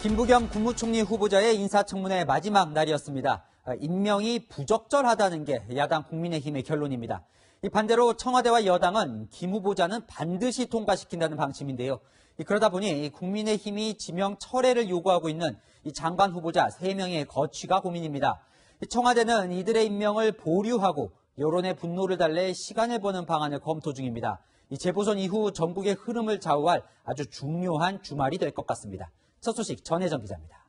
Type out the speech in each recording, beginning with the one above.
김부겸 국무총리 후보자의 인사청문회 마지막 날이었습니다. 임명이 부적절하다는 게 야당 국민의힘의 결론입니다. 반대로 청와대와 여당은 김 후보자는 반드시 통과시킨다는 방침인데요. 그러다 보니 국민의힘이 지명 철회를 요구하고 있는 장관 후보자 3명의 거취가 고민입니다. 청와대는 이들의 임명을 보류하고 여론의 분노를 달래 시간을 버는 방안을 검토 중입니다. 재보선 이후 전국의 흐름을 좌우할 아주 중요한 주말이 될 것 같습니다. 첫 소식 전혜정 기자입니다.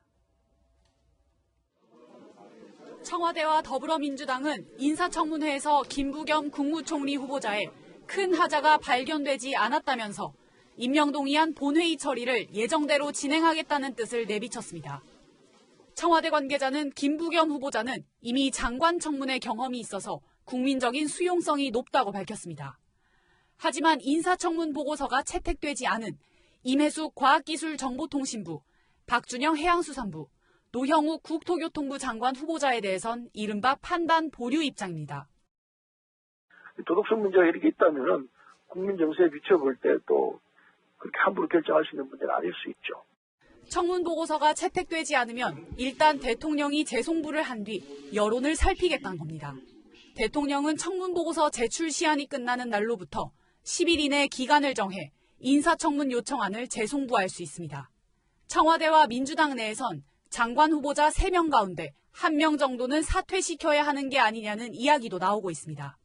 청와대와 더불어민주당은 인사청문회에서 김부겸 국무총리 후보자의 큰 하자가 발견되지 않았다면서 임명 동의안 본회의 처리를 예정대로 진행하겠다는 뜻을 내비쳤습니다. 청와대 관계자는 김부겸 후보자는 이미 장관 청문회 경험이 있어서 국민적인 수용성이 높다고 밝혔습니다. 하지만 인사청문 보고서가 채택되지 않은 임혜숙 과학기술정보통신부, 박준영 해양수산부, 노형욱 국토교통부 장관 후보자에 대해선 이른바 판단 보류 입장입니다. 도덕성 문제가 이렇게 있다면 국민 정서에 비춰볼 때 또 그렇게 함부로 결정할 수 있는 문제는 아닐 수 있죠. 청문 보고서가 채택되지 않으면 일단 대통령이 재송부를 한 뒤 여론을 살피겠다는 겁니다. 대통령은 청문 보고서 제출 시한이 끝나는 날로부터 10일 이내 기간을 정해 인사청문 요청안을 재송부할 수 있습니다. 청와대와 민주당 내에선 장관 후보자 3명 가운데 1명 정도는 사퇴시켜야 하는 게 아니냐는 이야기도 나오고 있습니다.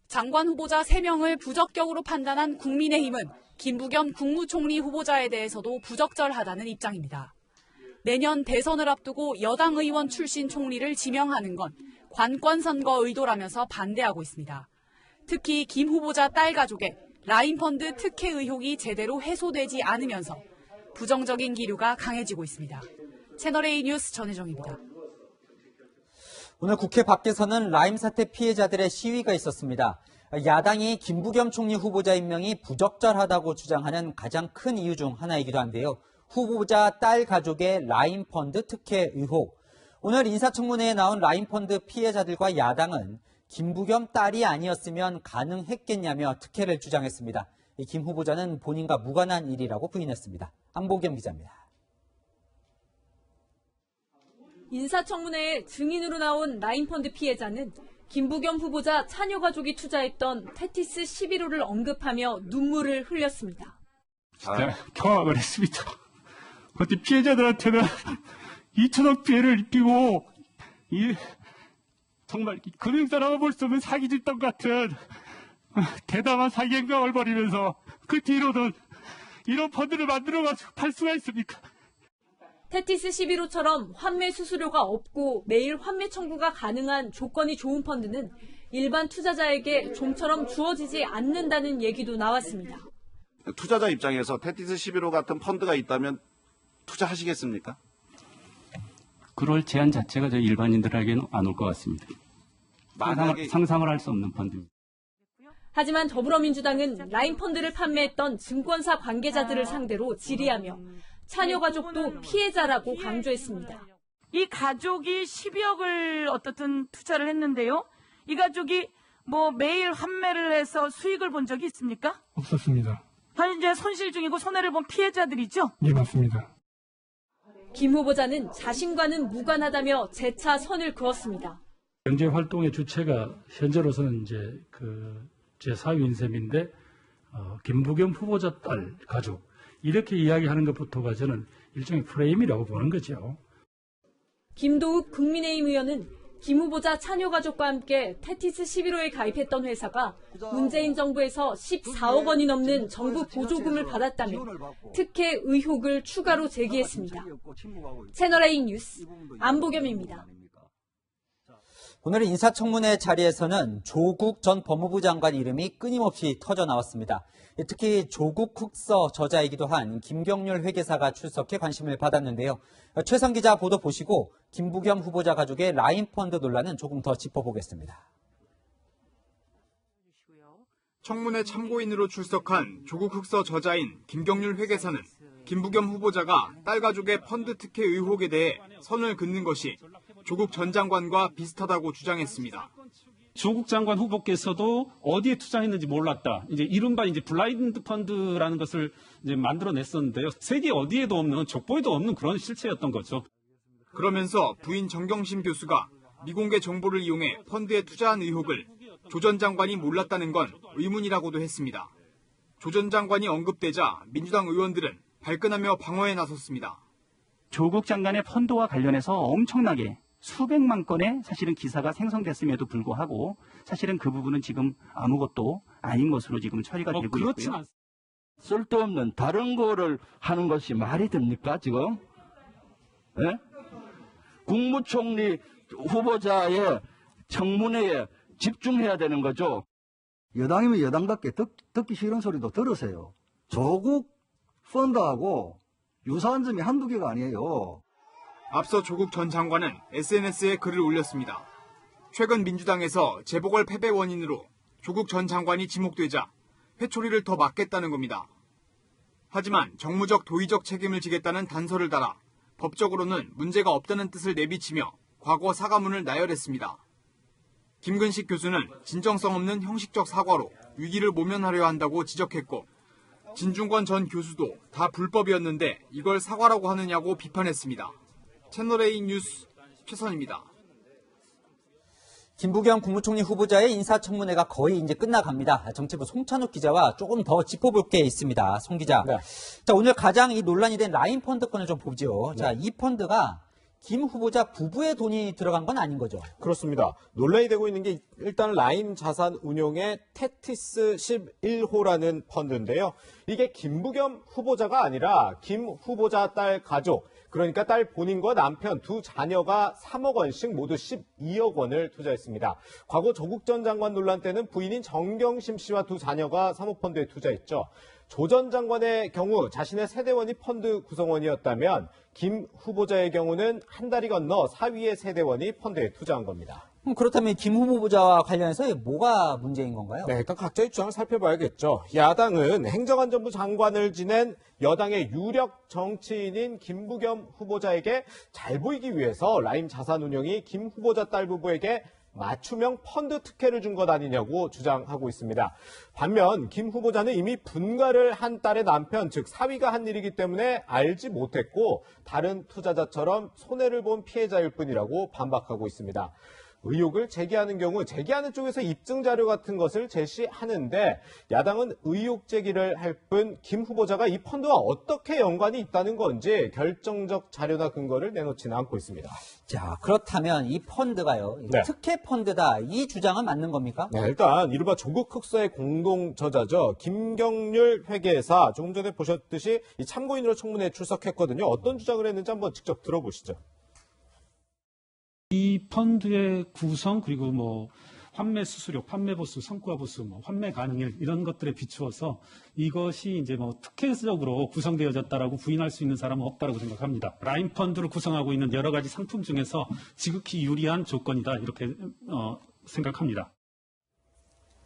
장관 후보자 3명을 부적격으로 판단한 국민의힘은 김부겸 국무총리 후보자에 대해서도 부적절하다는 입장입니다. 내년 대선을 앞두고 여당 의원 출신 총리를 지명하는 건 관권선거 의도라면서 반대하고 있습니다. 특히 김 후보자 딸 가족의 라인펀드 특혜 의혹이 제대로 해소되지 않으면서 부정적인 기류가 강해지고 있습니다. 채널A 뉴스 전혜정입니다. 오늘 국회 밖에서는 라임 사태 피해자들의 시위가 있었습니다. 야당이 김부겸 총리 후보자 임명이 부적절하다고 주장하는 가장 큰 이유 중 하나이기도 한데요. 후보자 딸 가족의 라임펀드 특혜 의혹. 오늘 인사청문회에 나온 라임펀드 피해자들과 야당은 김부겸 딸이 아니었으면 가능했겠냐며 특혜를 주장했습니다. 김 후보자는 본인과 무관한 일이라고 부인했습니다. 안보경 기자입니다. 인사청문회에 증인으로 나온 라임펀드 피해자는 김부겸 후보자 차녀 가족이 투자했던 테티스 11호를 언급하며 눈물을 흘렸습니다. 진짜 경악을 했습니다. 어떻게 피해자들한테는 2천억 피해를 입히고 정말 금융사람을 볼 수 없는 사기 집단 같은 대담한 사기 행각을 벌이면서 그 뒤로는 이런 펀드를 만들어가지고 팔 수가 있습니까? 테티스 11호처럼 환매 수수료가 없고 매일 환매 청구가 가능한 조건이 좋은 펀드는 일반 투자자에게 좀처럼 주어지지 않는다는 얘기도 나왔습니다. 투자자 입장에서 테티스 11호 같은 펀드가 있다면 투자하시겠습니까? 그럴 제안 자체가 저 일반인들에게는 안 올 것 같습니다. 상상을 할 수 없는 펀드입니다. 하지만 더불어민주당은 라임펀드를 판매했던 증권사 관계자들을 상대로 질의하며 차녀 가족도 피해자라고 강조했습니다. 이 가족이 12억을 어떻든 투자를 했는데요. 이 가족이 매일 환매를 해서 수익을 본 적이 있습니까? 없었습니다. 현재 손실 중이고 손해를 본 피해자들이죠? 예, 맞습니다. 김 후보자는 자신과는 무관하다며 재차 선을 그었습니다. 경제 활동의 주체가 현재로서는 제 사위인 셈인데 김부겸 후보자 딸 가족 이렇게 이야기하는 것부터가 저는 일종의 프레임이라고 보는 거죠. 김도욱 국민의힘 의원은 김 후보자 차녀 가족과 함께 테티스 11호에 가입했던 회사가 문재인 정부에서 14억 원이 넘는 정부 보조금을 받았다며 특혜 의혹을 추가로 제기했습니다. 채널A 뉴스 안보겸입니다. 오늘 인사청문회 자리에서는 조국 전 법무부 장관 이름이 끊임없이 터져 나왔습니다. 특히 조국 흑서 저자이기도 한 김경률 회계사가 출석해 관심을 받았는데요. 최선 기자 보도 보시고 김부겸 후보자 가족의 라임펀드 논란은 조금 더 짚어보겠습니다. 청문회 참고인으로 출석한 조국 흑서 저자인 김경률 회계사는 김부겸 후보자가 딸 가족의 펀드 특혜 의혹에 대해 선을 긋는 것이 조국 전 장관과 비슷하다고 주장했습니다. 조국 장관 후보께서도 어디에 투자했는지 몰랐다. 이제 이른바 이제 블라인드 펀드라는 것을 이제 만들어냈었는데요. 세계 어디에도 없는, 족보에도 없는 그런 실체였던 거죠. 그러면서 부인 정경심 교수가 미공개 정보를 이용해 펀드에 투자한 의혹을 조 전 장관이 몰랐다는 건 의문이라고도 했습니다. 조 전 장관이 언급되자 민주당 의원들은 발끈하며 방어에 나섰습니다. 조국 장관의 펀드와 관련해서 엄청나게 수백만 건의 사실은 기사가 생성됐음에도 불구하고 사실은 그 부분은 지금 아무것도 아닌 것으로 지금 처리가 되고 있고요. 쓸데없는 다른 거를 하는 것이 말이 됩니까 지금? 예? 국무총리 후보자의 청문회에 집중해야 되는 거죠. 여당이면 여당답게 듣기 싫은 소리도 들으세요. 조국 펀드하고 유사한 점이 한두 개가 아니에요. 앞서 조국 전 장관은 SNS에 글을 올렸습니다. 최근 민주당에서 재보궐 패배 원인으로 조국 전 장관이 지목되자 회초리를 더 맞겠다는 겁니다. 하지만 정무적 도의적 책임을 지겠다는 단서를 달아 법적으로는 문제가 없다는 뜻을 내비치며 과거 사과문을 나열했습니다. 김근식 교수는 진정성 없는 형식적 사과로 위기를 모면하려 한다고 지적했고, 진중권 전 교수도 다 불법이었는데 이걸 사과라고 하느냐고 비판했습니다. 채널A 뉴스 최선입니다. 김부겸 국무총리 후보자의 인사청문회가 거의 이제 끝나갑니다. 정치부 송찬욱 기자와 조금 더 짚어볼 게 있습니다. 송 기자. 네. 자, 오늘 가장 이 논란이 된 라인 펀드 건을 좀 보죠. 자, 이 펀드가 김 후보자 부부의 돈이 들어간 건 아닌 거죠? 그렇습니다. 논란이 되고 있는 게 일단 라임 자산운용의 테티스 11호라는 펀드인데요. 이게 김부겸 후보자가 아니라 김 후보자 딸 가족, 그러니까 딸 본인과 남편 두 자녀가 3억 원씩 모두 12억 원을 투자했습니다. 과거 조국 전 장관 논란 때는 부인인 정경심 씨와 두 자녀가 사모펀드에 투자했죠. 조 전 장관의 경우 자신의 세대원이 펀드 구성원이었다면 김 후보자의 경우는 한 달이 건너 사위의 세대원이 펀드에 투자한 겁니다. 그렇다면 김 후보자와 관련해서 뭐가 문제인 건가요? 네, 일단 각자의 주장을 살펴봐야겠죠. 야당은 행정안전부 장관을 지낸 여당의 유력 정치인인 김부겸 후보자에게 잘 보이기 위해서 라임 자산운용이 김 후보자 딸 부부에게 맞춤형 펀드 특혜를 준 것 아니냐고 주장하고 있습니다. 반면 김 후보자는 이미 분가를 한 딸의 남편, 즉 사위가 한 일이기 때문에 알지 못했고 다른 투자자처럼 손해를 본 피해자일 뿐이라고 반박하고 있습니다. 의혹을 제기하는 경우 제기하는 쪽에서 입증 자료 같은 것을 제시하는데 야당은 의혹 제기를 할 뿐 김 후보자가 이 펀드와 어떻게 연관이 있다는 건지 결정적 자료나 근거를 내놓지는 않고 있습니다. 자, 그렇다면 이 펀드가요, 네. 특혜 펀드다, 이 주장은 맞는 겁니까? 네, 일단 이른바 조국 흑서의 공동 저자죠. 김경률 회계사, 조금 전에 보셨듯이 이 참고인으로 청문회에 출석했거든요. 어떤 주장을 했는지 한번 직접 들어보시죠. 이 펀드의 구성, 그리고 뭐 환매 수수료, 판매 보수, 성과 보수, 뭐 환매 가능일 이런 것들에 비추어서 이것이 이제 뭐 특혜적으로 구성되어졌다라고 부인할 수 있는 사람은 없다라고 생각합니다. 라인 펀드를 구성하고 있는 여러 가지 상품 중에서 지극히 유리한 조건이다 이렇게 생각합니다.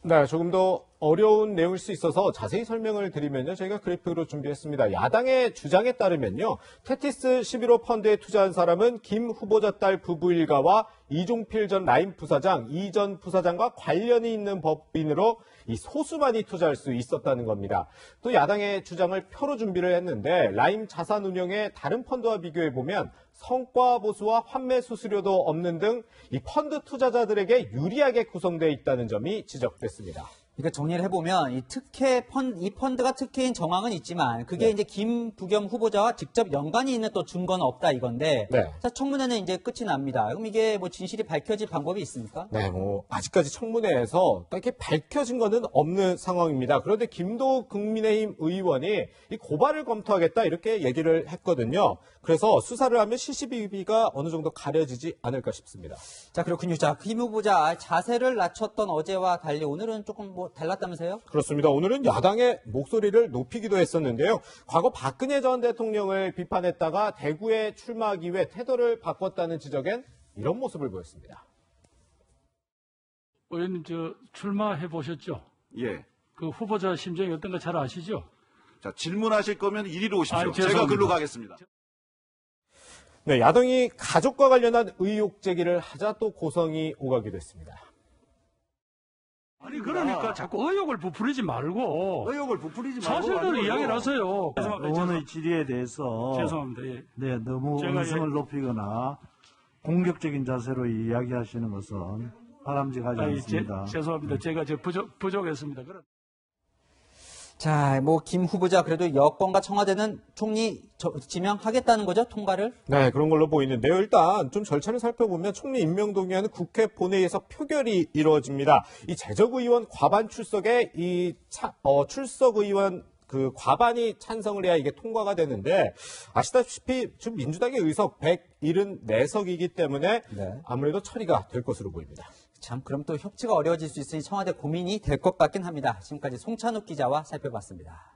네, 조금 더 어려운 내용일 수 있어서 자세히 설명을 드리면요. 저희가 그래픽으로 준비했습니다. 야당의 주장에 따르면요. 테티스 11호 펀드에 투자한 사람은 김 후보자 딸 부부 일가와 이종필 전 라임 부사장, 이 전 부사장과 관련이 있는 법인으로 이 소수만이 투자할 수 있었다는 겁니다. 또 야당의 주장을 표로 준비를 했는데 라임 자산운용의 다른 펀드와 비교해보면 성과 보수와 환매 수수료도 없는 등 이 펀드 투자자들에게 유리하게 구성되어 있다는 점이 지적됐습니다. 그러니까 정리를 해보면 이 펀드가 특혜인 정황은 있지만 그게 네. 이제 김부겸 후보자와 직접 연관이 있는 또 증거는 없다 이건데 네. 자, 청문회는 이제 끝이 납니다. 그럼 이게 뭐 진실이 밝혀질 방법이 있습니까? 네, 아직까지 청문회에서 이렇게 밝혀진 것은 없는 상황입니다. 그런데 김도욱 국민의힘 의원이 이 고발을 검토하겠다 이렇게 얘기를 했거든요. 그래서 수사를 하면 시시비비가 어느 정도 가려지지 않을까 싶습니다. 자, 그렇군요. 자, 김 후보자 자세를 낮췄던 어제와 달리 오늘은 조금 뭐 달랐다면서요? 그렇습니다. 오늘은 야당의 목소리를 높이기도 했었는데요. 과거 박근혜 전 대통령을 비판했다가 대구에 출마하기 위해 태도를 바꿨다는 지적엔 이런 모습을 보였습니다. 의원님 출마해 보셨죠? 예. 그 후보자 심정이 어떤가 잘 아시죠? 자, 질문하실 거면 이리로 오십시오. 죄송합니다. 제가 글로 가겠습니다. 네, 야당이 가족과 관련한 의혹 제기를 하자 또 고성이 오가기도 했습니다. 아니 그러니까 자꾸 의혹을 부풀리지 말고 의혹을 부풀리지 말고 사실대로 이야기를 하세요. 의원의 질의에 대해서 죄송합니다. 예. 네, 너무 제가 음성을 높이거나 공격적인 자세로 이야기하시는 것은 바람직하지 않습니다. 죄송합니다. 제가 부족했습니다. 자, 뭐 김 후보자 그래도 여권과 청와대는 총리 지명하겠다는 거죠? 통과를? 네, 그런 걸로 보이는데요. 일단 좀 절차를 살펴보면 총리 임명 동의안은 국회 본회의에서 표결이 이루어집니다. 이 재적의원 과반 출석에 출석의원 그 과반이 찬성을 해야 이게 통과가 되는데 아시다시피 지금 민주당의 의석 174석이기 때문에 아무래도 처리가 될 것으로 보입니다. 참, 그럼 또 협치가 어려워질 수 있으니 청와대 고민이 될 것 같긴 합니다. 지금까지 송찬욱 기자와 살펴봤습니다.